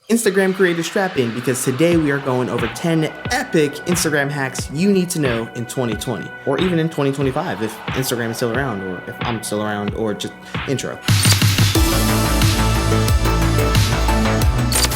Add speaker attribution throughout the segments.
Speaker 1: Instagram creator strap in, because today we are going over 10 epic Instagram hacks you need to know in 2020, or even in 2025 if Instagram is still around, or if I'm still around, or just intro.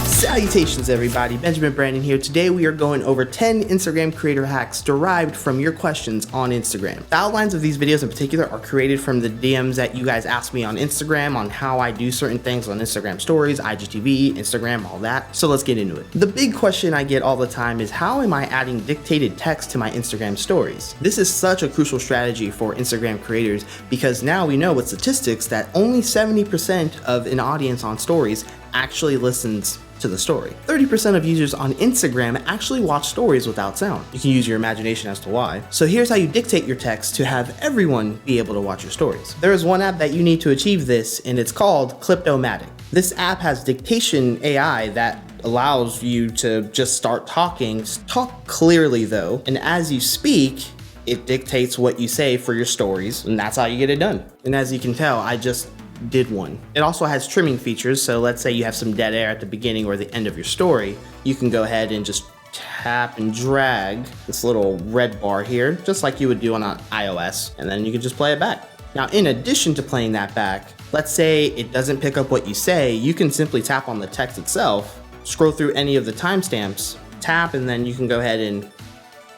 Speaker 1: Salutations everybody, Benjamin Brandon here. Today we are going over 10 Instagram creator hacks derived from your questions on Instagram. The outlines of these videos in particular are created from the DMs that you guys ask me on Instagram on how I do certain things on Instagram stories, IGTV, Instagram, all that. So let's get into it. The big question I get all the time is, how am I adding dictated text to my Instagram stories? This is such a crucial strategy for Instagram creators because now we know with statistics that only 70% of an audience on stories actually listens to the story. 30% of users on Instagram actually watch stories without sound. You can use your imagination as to why. So here's how you dictate your text to have everyone be able to watch your stories. There is one app that you need to achieve this, and it's called Cliptomatic. This app has dictation AI that allows you to just start talking. Talk clearly though, and as you speak, it dictates what you say for your stories, and that's how you get it done. And as you can tell, I just did one. It also has trimming features, so let's say you have some dead air at the beginning or the end of your story, you can go ahead and just tap and drag this little red bar here, just like you would do on an iOS, and then you can just play it back. Now, in addition to playing that back, let's say it doesn't pick up what you say, you can simply tap on the text itself, scroll through any of the timestamps, tap, and then you can go ahead and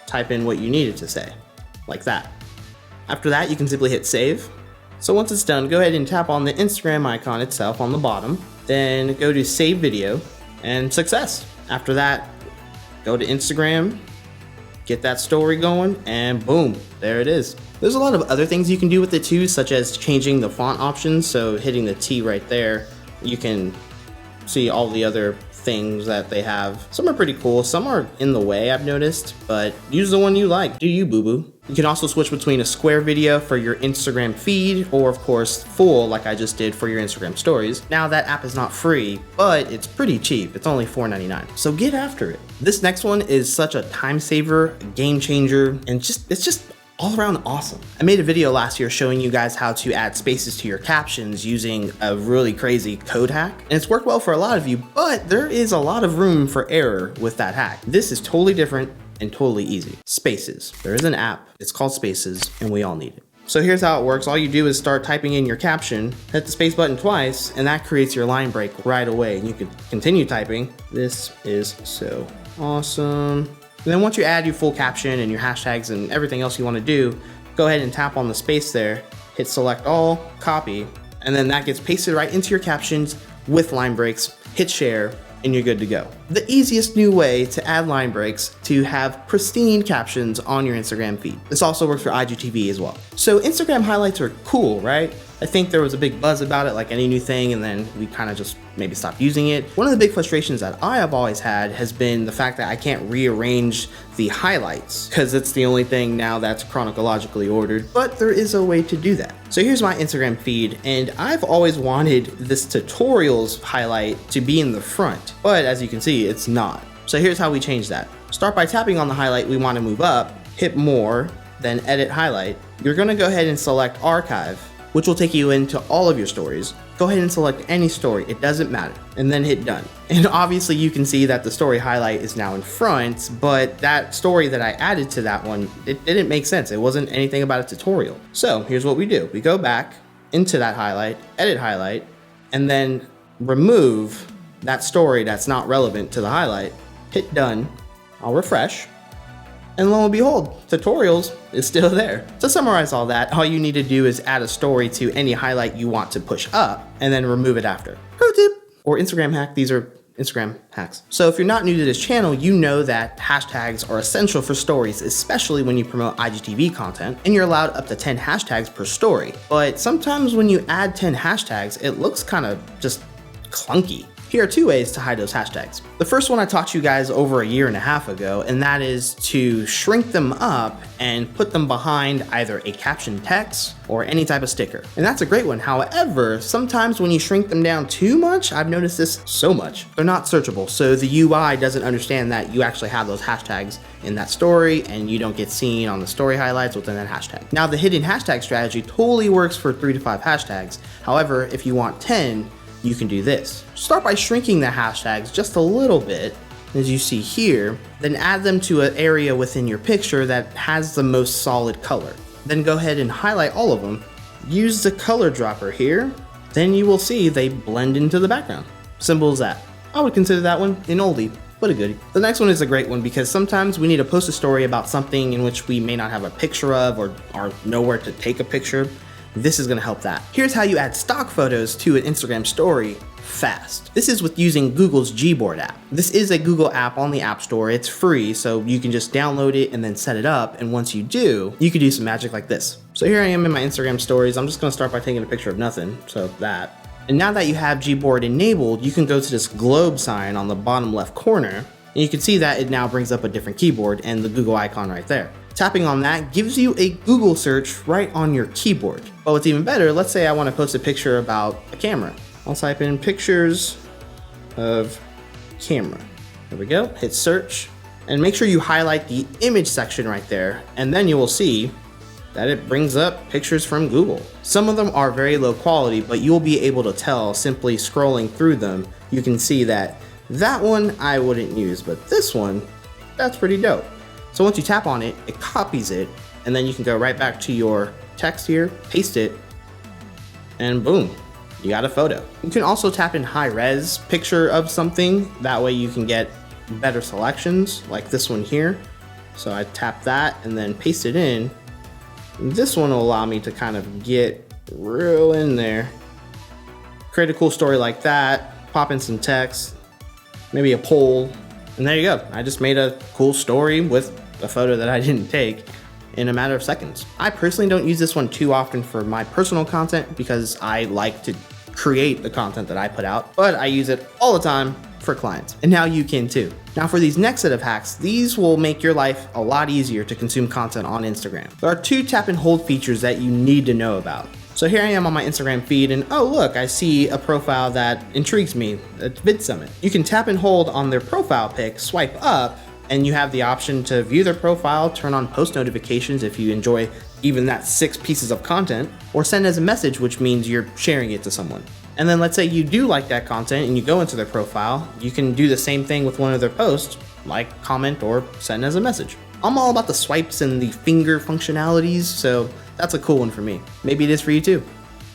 Speaker 1: type in what you needed to say, like that. After that, you can simply hit save. So once it's done, go ahead and tap on the Instagram icon itself on the bottom, then go to save video, and success. After that, go to Instagram, get that story going, and boom, there it is. There's a lot of other things you can do with it too, such as changing the font options. So hitting the T right there, you can see all the other things that they have. Some are pretty cool, some are in the way, I've noticed, but use the one you like. Do you, boo-boo. You can also switch between a square video for your Instagram feed, or of course full like I just did for your Instagram stories. Now that app is not free, but it's pretty cheap. It's only $4.99. So get after it. This next one is such a time saver, a game changer, and it's just all around awesome. I made a video last year showing you guys how to add spaces to your captions using a really crazy code hack, and it's worked well for a lot of you, but there is a lot of room for error with that hack. This is totally different and totally easy. Spaces. There is an app, it's called Spaces, and we all need it. So here's how it works. All you do is start typing in your caption, hit the space button twice, and that creates your line break right away. And you can continue typing. This is so awesome. And then once you add your full caption and your hashtags and everything else you want to do, go ahead and tap on the space there, hit select all, copy, and then that gets pasted right into your captions with line breaks, hit share, and you're good to go. The easiest new way to add line breaks to have pristine captions on your Instagram feed. This also works for IGTV as well. So Instagram highlights are cool, right? I think there was a big buzz about it, like any new thing, and then we kind of just maybe stopped using it. One of the big frustrations that I have always had has been the fact that I can't rearrange the highlights because it's the only thing now that's chronologically ordered, but there is a way to do that. So here's my Instagram feed, and I've always wanted this tutorials highlight to be in the front, but as you can see, it's not. So here's how we change that. Start by tapping on the highlight we want to move up, hit more, then edit highlight. You're going to go ahead and select archive, which will take you into all of your stories. Go ahead and select any story, it doesn't matter, and then hit done. And obviously you can see that the story highlight is now in front, but that story that I added to that one, it didn't make sense. It wasn't anything about a tutorial. So here's what we do. We go back into that highlight, edit highlight, and then remove that story that's not relevant to the highlight, hit done, I'll refresh, and lo and behold, tutorials is still there. To summarize all that, all you need to do is add a story to any highlight you want to push up and then remove it after. Pro tip, or Instagram hack, these are Instagram hacks. So if you're not new to this channel, you know that hashtags are essential for stories, especially when you promote IGTV content, and you're allowed up to 10 hashtags per story. But sometimes when you add 10 hashtags, it looks kind of just clunky. Here are two ways to hide those hashtags. The first one I taught you guys over a year and a half ago, and that is to shrink them up and put them behind either a caption text or any type of sticker. And that's a great one. However, sometimes when you shrink them down too much, I've noticed this so much, they're not searchable. So the UI doesn't understand that you actually have those hashtags in that story and you don't get seen on the story highlights within that hashtag. Now the hidden hashtag strategy totally works for 3 to 5 hashtags. However, if you want 10, you can do this. Start by shrinking the hashtags just a little bit, as you see here, then add them to an area within your picture that has the most solid color. Then go ahead and highlight all of them. Use the color dropper here, then you will see they blend into the background. Simple as that. I would consider that one an oldie, but a goodie. The next one is a great one because sometimes we need to post a story about something in which we may not have a picture of or are nowhere to take a picture. This is gonna help that. Here's how you add stock photos to an Instagram story fast. This is with using Google's Gboard app. This is a Google app on the App Store. It's free, so you can just download it and then set it up. And once you do, you can do some magic like this. So here I am in my Instagram stories. I'm just gonna start by taking a picture of nothing, so that. And now that you have Gboard enabled, you can go to this globe sign on the bottom left corner, and you can see that it now brings up a different keyboard and the Google icon right there. Tapping on that gives you a Google search right on your keyboard. But what's even better, let's say I want to post a picture about a camera. I'll type in pictures of camera. There we go, hit search, and make sure you highlight the image section right there, and then you will see that it brings up pictures from Google. Some of them are very low quality, but you'll be able to tell simply scrolling through them. You can see that one I wouldn't use, but this one, that's pretty dope. So once you tap on it, it copies it, and then you can go right back to your text here, paste it, and boom, you got a photo. You can also tap in high res picture of something. That way you can get better selections like this one here. So I tap that and then paste it in. This one will allow me to kind of get real in there. Create a cool story like that, pop in some text, maybe a poll, and there you go. I just made a cool story with a photo that I didn't take in a matter of seconds. I personally don't use this one too often for my personal content because I like to create the content that I put out, but I use it all the time for clients, and now you can too. Now for these next set of hacks, these will make your life a lot easier to consume content on Instagram. There are 2 tap and hold features that you need to know about. So here I am on my Instagram feed, and oh look, I see a profile that intrigues me, it's VidSummit. You can tap and hold on their profile pic, swipe up, and you have the option to view their profile, turn on post notifications if you enjoy even that 6 pieces of content, or send as a message, which means you're sharing it to someone. And then let's say you do like that content and you go into their profile, you can do the same thing with one of their posts, like comment or send as a message. I'm all about the swipes and the finger functionalities, so that's a cool one for me. Maybe it is for you too.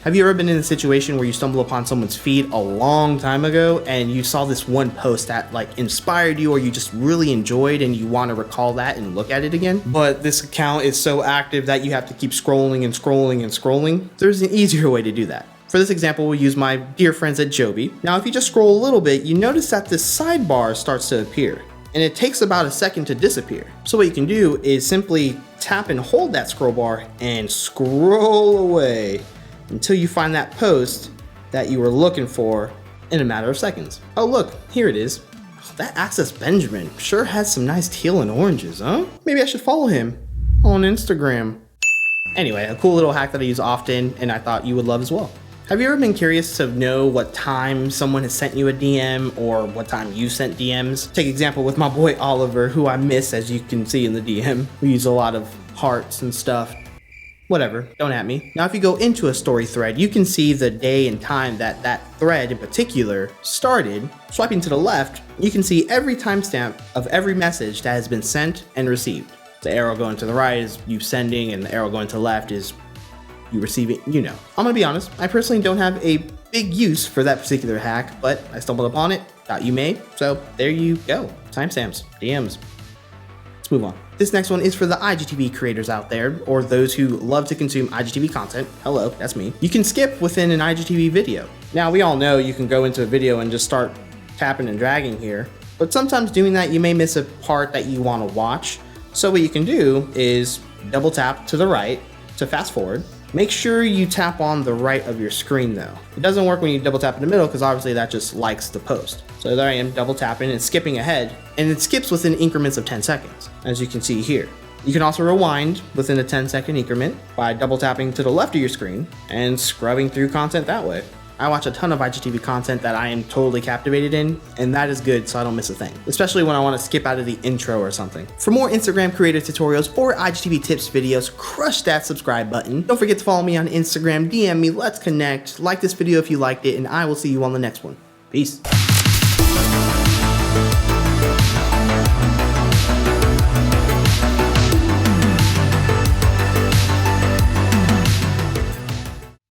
Speaker 1: Have you ever been in a situation where you stumble upon someone's feed a long time ago and you saw this one post that like inspired you or you just really enjoyed and you want to recall that and look at it again? But this account is so active that you have to keep scrolling and scrolling and scrolling. There's an easier way to do that. For this example, we'll use my dear friends at Joby. Now, if you just scroll a little bit, you notice that this sidebar starts to appear and it takes about a second to disappear. So what you can do is simply tap and hold that scroll bar and scroll away until you find that post that you were looking for in a matter of seconds. Oh look, here it is. Oh, that Access Benjamin sure has some nice teal and oranges, huh? Maybe I should follow him on Instagram. Anyway, a cool little hack that I use often and I thought you would love as well. Have you ever been curious to know what time someone has sent you a DM or what time you sent DMs? Take example with my boy Oliver, who I miss as you can see in the DM. We use a lot of hearts and stuff. Whatever, don't at me. Now if you go into a story thread, you can see the day and time that that thread in particular started. Swiping to the left, you can see every timestamp of every message that has been sent and received. The arrow going to the right is you sending and the arrow going to the left is you receiving, you know. I'm gonna be honest, I personally don't have a big use for that particular hack, but I stumbled upon it, thought you may, so there you go. Timestamps, DMs. Let's move on. This next one is for the IGTV creators out there, or those who love to consume IGTV content. Hello, that's me. You can skip within an IGTV video. Now, we all know you can go into a video and just start tapping and dragging here, but sometimes doing that, you may miss a part that you wanna watch. So what you can do is double tap to the right to fast forward. Make sure you tap on the right of your screen though. It doesn't work when you double tap in the middle because obviously that just likes the post. So there I am double tapping and skipping ahead, and it skips within increments of 10 seconds, as you can see here. You can also rewind within a 10-second increment by double tapping to the left of your screen and scrubbing through content that way. I watch a ton of IGTV content that I am totally captivated in, and that is good so I don't miss a thing, especially when I want to skip out of the intro or something. For more Instagram creator tutorials or IGTV tips videos, crush that subscribe button. Don't forget to follow me on Instagram, DM me, let's connect, like this video if you liked it, and I will see you on the next one. Peace.